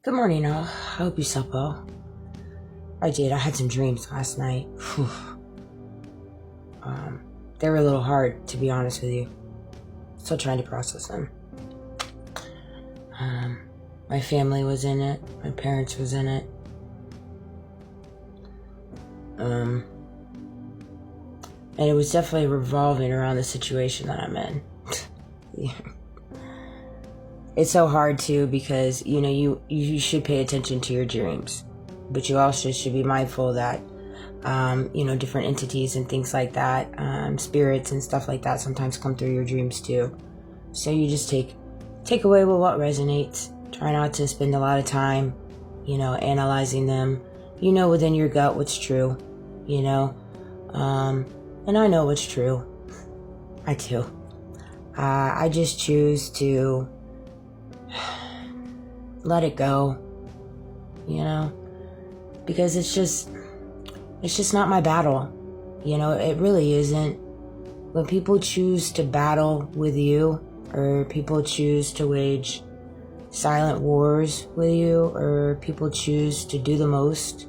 Good morning, all. I hope you slept well. I did. I had some dreams last night. Whew. They were a little hard, to be honest with you. Still trying to process them. My family was in it. My parents was in it. And it was definitely revolving around the situation that I'm in. Yeah. It's so hard too because you should pay attention to your dreams, but you also should be mindful that different entities and things like that, spirits and stuff like that sometimes come through your dreams too. So you just take away with what resonates. Try not to spend a lot of time analyzing them. Within your gut what's true, and I know what's true. I do. I just choose to let it go, because it's just not my battle. It really isn't. When people choose to battle with you, or people choose to wage silent wars with you, or people choose to do the most,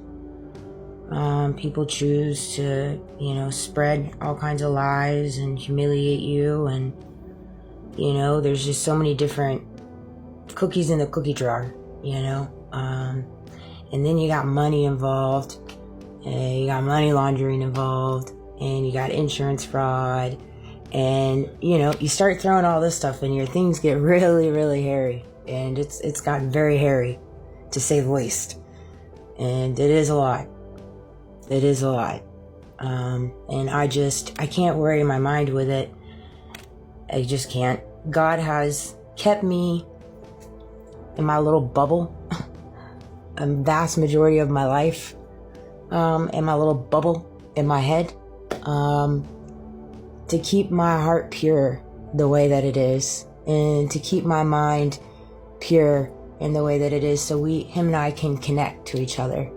people choose to, spread all kinds of lies and humiliate you, and, there's just so many different cookies in the cookie jar, and then you got money involved, and you got money laundering involved, and you got insurance fraud, and you start throwing all this stuff in here, things get really, really hairy, and it's gotten very hairy, to say the least, and it is a lot. And I can't worry my mind with it. I just can't. God has kept me in my little bubble a vast majority of my life, in my little bubble in my head, to keep my heart pure the way that it is, and to keep my mind pure in the way that it is, so him and I can connect to each other,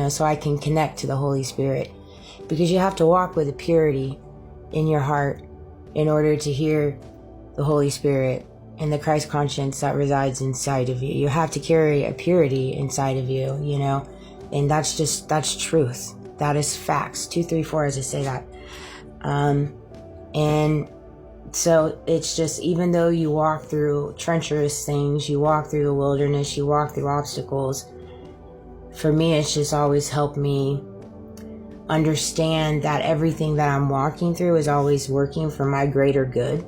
so I can connect to the Holy Spirit, because you have to walk with a purity in your heart in order to hear the Holy Spirit and the Christ conscience that resides inside of you. You have to carry a purity inside of you, and that's truth. That is facts. 2, 3, 4, as I say that. And so it's just, even though you walk through treacherous things, you walk through the wilderness, you walk through obstacles, for me, it's just always helped me understand that everything that I'm walking through is always working for my greater good.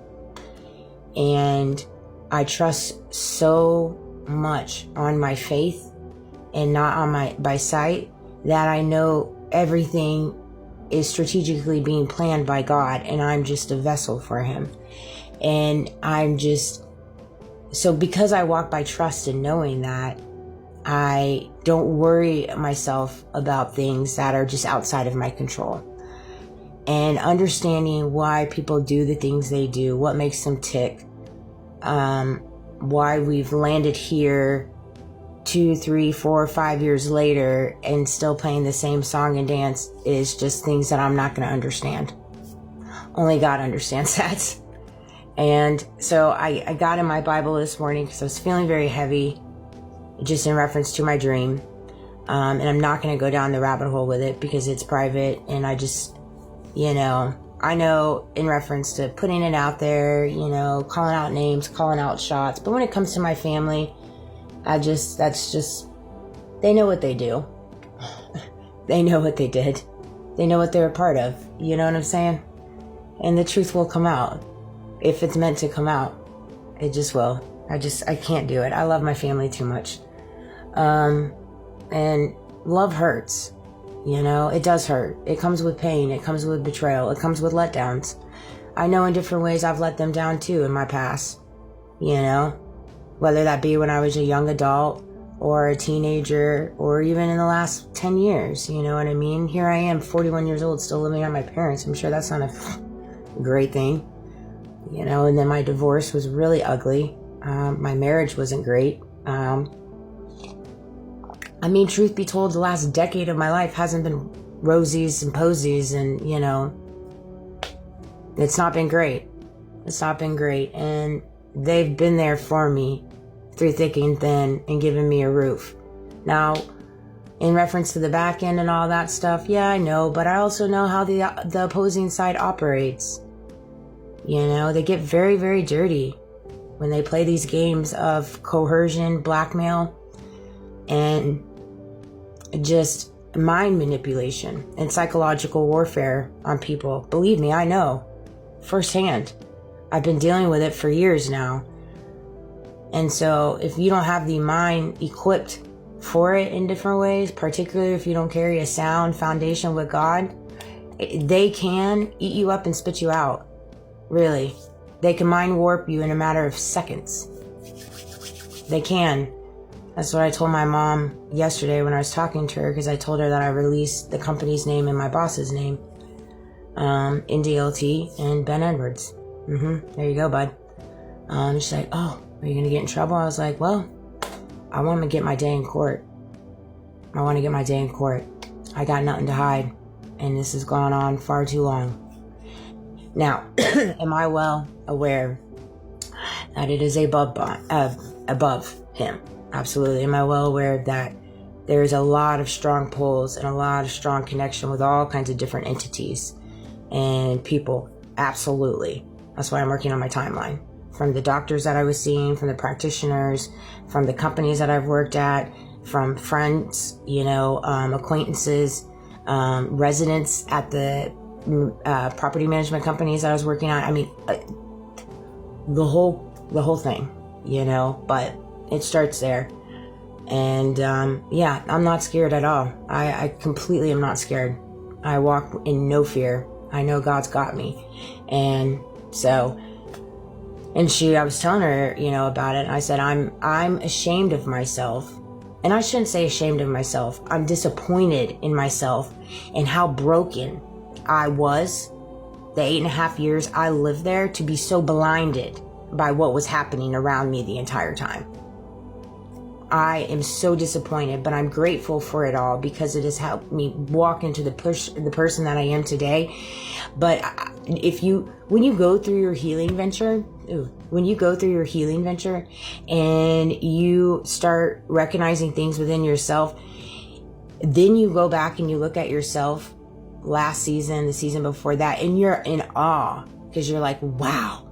And I trust so much on my faith and not on by sight, that I know everything is strategically being planned by God, and I'm just a vessel for him. And so because I walk by trust and knowing that, I don't worry myself about things that are just outside of my control. And understanding why people do the things they do, what makes them tick, why we've landed here 2, 3, 4, 5 years later and still playing the same song and dance, is just things that I'm not going to understand. Only God understands that. And so I got in my Bible this morning because I was feeling very heavy, just in reference to my dream. And I'm not going to go down the rabbit hole with it because it's private, and I just, I know in reference to putting it out there, calling out names, calling out shots. But when it comes to my family, that's just, they know what they do. They know what they did. They know what they're a part of. You know what I'm saying? And the truth will come out. If it's meant to come out, it just will. I can't do it. I love my family too much. And love hurts. It does hurt. It comes with pain. It comes with betrayal. It comes with letdowns. I know in different ways I've let them down too in my past. Whether that be when I was a young adult or a teenager, or even in the last 10 years, you know what I mean? Here I am, 41 years old, still living on my parents. I'm sure that's not a great thing, and then my divorce was really ugly. My marriage wasn't great. Truth be told, the last decade of my life hasn't been rosies and posies, and, it's not been great. And they've been there for me through thick and thin and giving me a roof. Now, in reference to the back end and all that stuff, yeah, I know, but I also know how the opposing side operates. You know, they get very, very dirty when they play these games of coercion, blackmail, and just mind manipulation and psychological warfare on people. Believe me, I know firsthand. I've been dealing with it for years now. And so if you don't have the mind equipped for it in different ways, particularly if you don't carry a sound foundation with God, they can eat you up and spit you out. Really. They can mind warp you in a matter of seconds. They can. That's what I told my mom yesterday when I was talking to her, because I told her that I released the company's name and my boss's name, NDLT and Ben Edwards. There you go, bud. She's like, oh, are you going to get in trouble? I was like, well, I want to get my day in court. I want to get my day in court. I got nothing to hide, and this has gone on far too long. Now, am I well aware that it is above him? Absolutely. Am I well aware that there's a lot of strong pulls and a lot of strong connection with all kinds of different entities and people? Absolutely. That's why I'm working on my timeline. From the doctors that I was seeing, from the practitioners, from the companies that I've worked at, from friends, acquaintances, residents at the property management companies that I was working on. I mean, the whole thing, but it starts there. And I'm not scared at all. I completely am not scared. I walk in no fear. I know God's got me. And so, I was telling her, about it. And I said, I'm ashamed of myself. And I shouldn't say ashamed of myself. I'm disappointed in myself and how broken I was the 8.5 years I lived there, to be so blinded by what was happening around me the entire time. I am so disappointed, but I'm grateful for it all, because it has helped me walk into the person that I am today. But when you go through your healing venture, and you start recognizing things within yourself, then you go back and you look at yourself last season, the season before that, and you're in awe, because you're like, wow,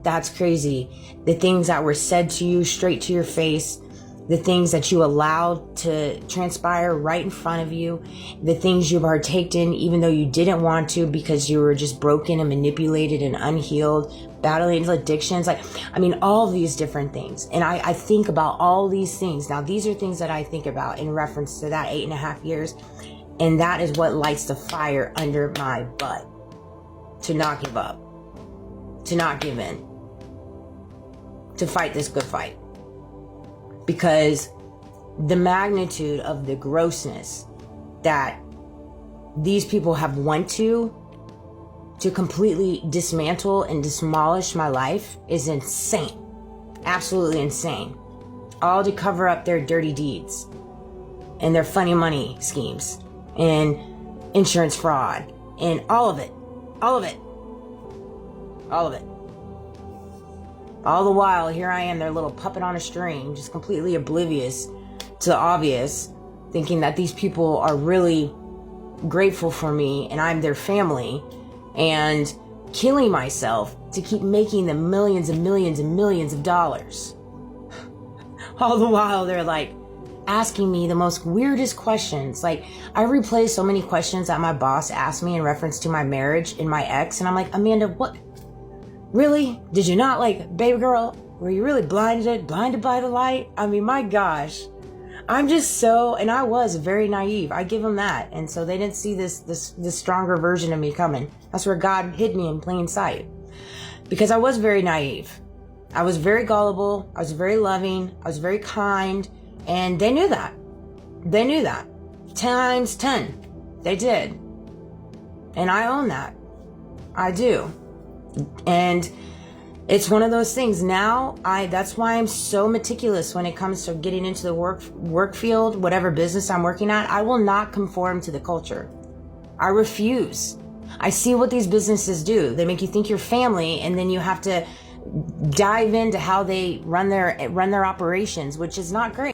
that's crazy. The things that were said to you straight to your face, the things that you allowed to transpire right in front of you, the things you partaked in even though you didn't want to, because you were just broken and manipulated and unhealed, battling addictions, all of these different things. And I think about all these things. Now, these are things that I think about in reference to that 8.5 years. And that is what lights the fire under my butt, to not give up, to not give in, to fight this good fight. Because the magnitude of the grossness that these people have went to completely dismantle and demolish my life is insane. Absolutely insane. All to cover up their dirty deeds and their funny money schemes and insurance fraud and all of it. All the while, here I am, their little puppet on a string, just completely oblivious to the obvious, thinking that these people are really grateful for me and I'm their family, and killing myself to keep making them millions and millions and millions of dollars. All the while, they're asking me the most weirdest questions. I replay so many questions that my boss asked me in reference to my marriage and my ex, and I'm like, Amanda, what? Really? Did you not, baby girl, were you really blinded by the light? I mean, my gosh. I'm just and I was very naive. I give them that. And so they didn't see this stronger version of me coming. That's where God hid me in plain sight. Because I was very naive. I was very gullible. I was very loving. I was very kind. And they knew that. They knew that. Times 10. They did. And I own that. I do. And it's one of those things. Now, that's why I'm so meticulous when it comes to getting into the work field, whatever business I'm working at. I will not conform to the culture. I refuse. I see what these businesses do. They make you think you're family, and then you have to dive into how they run their operations, which is not great.